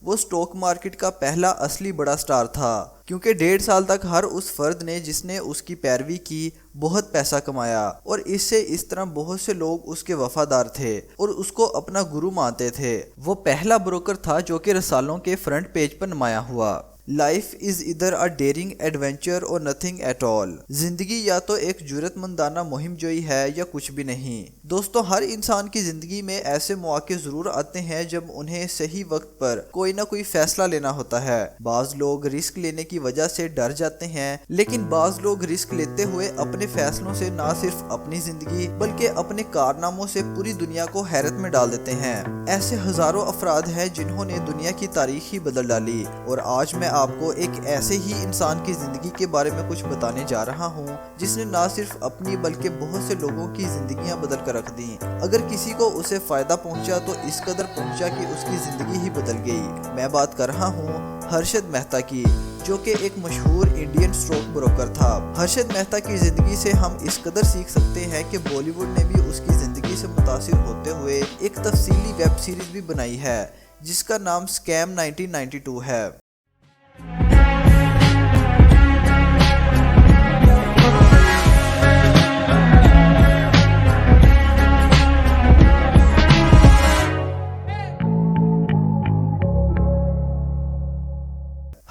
وہ stock market کا پہلا اصلی بڑا سٹار تھا، کیونکہ 1.5 سال تک ہر اس فرد نے جس نے اس کی پیروی کی بہت پیسہ کمایا، اور اس طرح بہت سے لوگ اس کے وفادار تھے اور اس کو اپنا گرو مانتے تھے۔ وہ پہلا بروکر تھا جو کہ رسالوں کے فرنٹ پیج پر نمایاں ہوا۔ لائف از ادھر اے ڈیئرنگ ایڈونچر اور نتھنگ ایٹ آل۔ زندگی یا تو ایک جرأت مندانہ مہم جوئی ہے یا کچھ بھی نہیں۔ دوستو، ہر انسان کی زندگی میں ایسے مواقع ضرور آتے ہیں جب انہیں صحیح وقت پر کوئی نہ کوئی فیصلہ لینا ہوتا ہے۔ بعض لوگ رسک لینے کی وجہ سے ڈر جاتے ہیں، لیکن بعض لوگ رسک لیتے ہوئے اپنے فیصلوں سے نہ صرف اپنی زندگی بلکہ اپنے کارناموں سے پوری دنیا کو حیرت میں ڈال دیتے ہیں۔ ایسے ہزاروں افراد ہیں جنہوں نے دنیا کی تاریخ ہی بدل ڈالی، اور آج میں آپ کو ایک ایسے ہی انسان کی زندگی کے بارے میں کچھ بتانے جا رہا ہوں جس نے نہ صرف اپنی بلکہ بہت سے لوگوں کی زندگیاں بدل کر رکھ دیں۔ اگر کسی کو اسے فائدہ پہنچا تو اس قدر پہنچا کہ اس کی زندگی ہی بدل گئی۔ میں بات کر رہا ہوں ہرشد مہتا کی، جو کہ ایک مشہور انڈین اسٹاک بروکر تھا۔ ہرشد مہتا کی زندگی سے ہم اس قدر سیکھ سکتے ہیں کہ بالی ووڈ نے بھی اس کی زندگی سے متاثر ہوتے ہوئے ایک تفصیلی ویب سیریز بھی بنائی ہے جس کا نام اسکیم 1992 ہے۔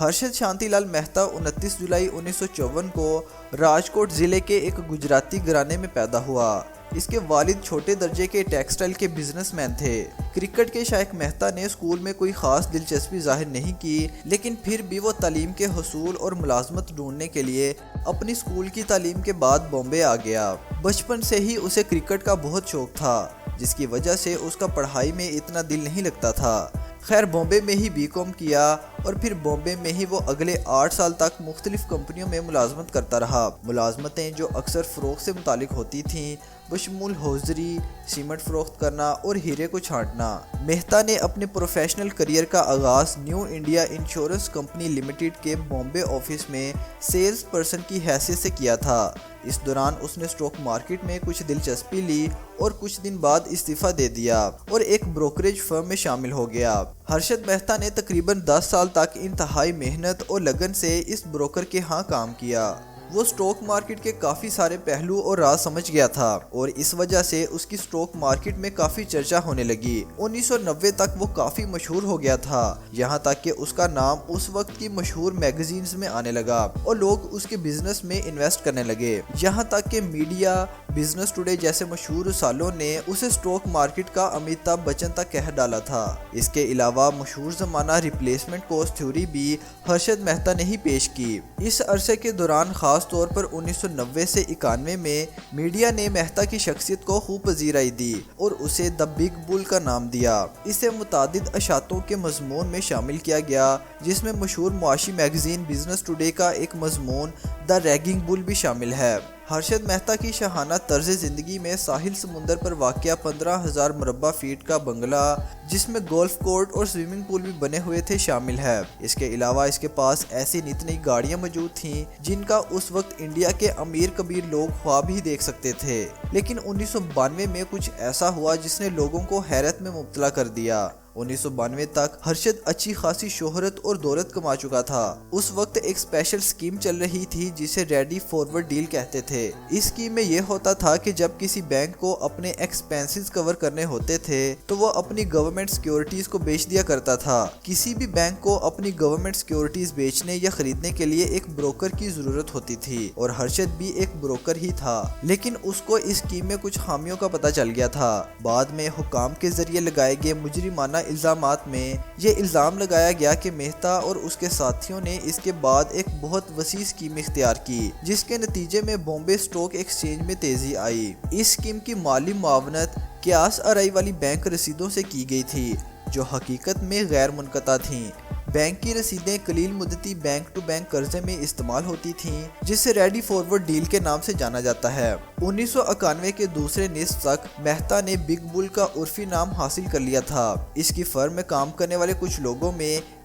ہرشد شانتی لال مہتا 29 جولائی 1954 کو راجکوٹ ضلع کے ایک گجراتی گھرانے میں پیدا ہوا۔ اس کے والد چھوٹے درجے کے ٹیکسٹائل کے بزنس مین تھے۔ کرکٹ کے شائق مہتا نے اسکول میں کوئی خاص دلچسپی ظاہر نہیں کی، لیکن پھر بھی وہ تعلیم کے حصول اور ملازمت ڈھونڈنے کے لیے اپنی اسکول کی تعلیم کے بعد بامبے آ گیا۔ بچپن سے ہی اسے کرکٹ کا بہت شوق تھا، جس کی وجہ سے اس کا پڑھائی میں اتنا دل نہیں لگتا تھا۔ خیر، بامبے میں ہی بی.کام کیا اور پھر بامبے میں ہی وہ اگلے 8 سال تک مختلف کمپنیوں میں ملازمت کرتا رہا۔ ملازمتیں جو اکثر فروخت سے متعلق ہوتی تھیں، بشمول ہوزری، سیمنٹ فروخت کرنا اور ہیرے کو چھانٹنا۔ مہتا نے اپنے پروفیشنل کریئر کا آغاز new India insurance company limited کے بامبے آفس میں سیلز پرسن کی حیثیت سے کیا تھا۔ اس دوران اس نے اسٹاک مارکیٹ میں کچھ دلچسپی لی اور کچھ دن بعد استعفیٰ دے دیا اور ایک بروکریج فرم میں شامل ہو گیا۔ ہرشد مہتا نے تقریباً 10 سال تک انتہائی محنت اور لگن سے اس بروکر کے ہاں کام کیا۔ وہ اسٹاک مارکیٹ کے کافی سارے پہلو اور راز سمجھ گیا تھا اور اس وجہ سے اس کی اسٹاک مارکیٹ میں کافی چرچا ہونے لگی۔ 1990 تک وہ کافی مشہور ہو گیا تھا، یہاں تک کہ اس کا نام اس وقت کی مشہور میگزینز میں آنے لگا اور لوگ اس کے بزنس میں انویسٹ کرنے لگے۔ یہاں تک کہ میڈیا، بزنس ٹوڈے جیسے مشہور رسالوں نے اسے اسٹاک مارکیٹ کا امیتابھ بچن تک کہہ ڈالا تھا۔ اس کے علاوہ مشہور زمانہ ریپلیسمنٹ کاسٹ تھیوری بھی ہرشد مہتا نے ہی پیش کی۔ اس عرصے کے دوران خاص طور پر 1990 سے 91 میں میڈیا نے مہتا کی شخصیت کو خوب پذیرائی دی اور اسے دی بگ بل کا نام دیا۔ اسے متعدد اشاعتوں کے مضمون میں شامل کیا گیا، جس میں مشہور معاشی میگزین بزنس ٹوڈے کا ایک مضمون دی ریگنگ بل بھی شامل ہے۔ ہرشد مہتا کی شاہانہ طرز زندگی میں ساحل سمندر پر واقع 15,000 مربع فیٹ کا بنگلہ، جس میں گولف کورٹ اور سوئمنگ پول بھی بنے ہوئے تھے، شامل ہے۔ اس کے علاوہ اس کے پاس ایسی نت نئی گاڑیاں موجود تھیں جن کا اس وقت انڈیا کے امیر کبیر لوگ خواب ہی دیکھ سکتے تھے۔ لیکن 1992 میں کچھ ایسا ہوا جس نے لوگوں کو حیرت میں مبتلا کر دیا۔ 1992 تک ہرشد اچھی خاصی شہرت اور دولت کما چکا تھا۔ اس وقت ایک اسپیشل سکیم چل رہی تھی جسے ریڈی فارورڈ ڈیل کہتے تھے۔ اس سکیم میں یہ ہوتا تھا کہ جب کسی بینک کو اپنے ایکسپینسز کور کرنے ہوتے تھے تو وہ اپنی گورنمنٹ سیکیورٹیز کو بیچ دیا کرتا تھا۔ کسی بھی بینک کو اپنی گورنمنٹ سیکیورٹیز بیچنے یا خریدنے کے لیے ایک بروکر کی ضرورت ہوتی تھی اور ہرشد بھی ایک بروکر ہی تھا، لیکن اس کو اس سکیم میں کچھ خامیوں کا پتہ چل گیا تھا۔ بعد میں حکام کے ذریعے لگائے گئے مجرمانہ الزامات میں یہ الزام لگایا گیا کہ مہتا اور اس کے ساتھیوں نے اس کے بعد ایک بہت وسیع سکیم اختیار کی، جس کے نتیجے میں بامبے اسٹاک ایکسچینج میں تیزی آئی۔ اس سکیم کی مالی معاونت قیاس آرائی والی بینک رسیدوں سے کی گئی تھی، جو حقیقت میں غیر منقطع تھیں۔ بینک کی رسیدیں قلیل مدتی بینک ٹو بینک قرضے میں استعمال ہوتی تھیں، جسے ریڈی فارورڈ ڈیل کے نام سے جانا جاتا ہے۔ 1991 کے دوسرے نصف تک مہتا نے بگ بل کا عرفی نام حاصل کر لیا تھا۔ اس کی فرم میں کام کرنے والے کچھ لوگوں میں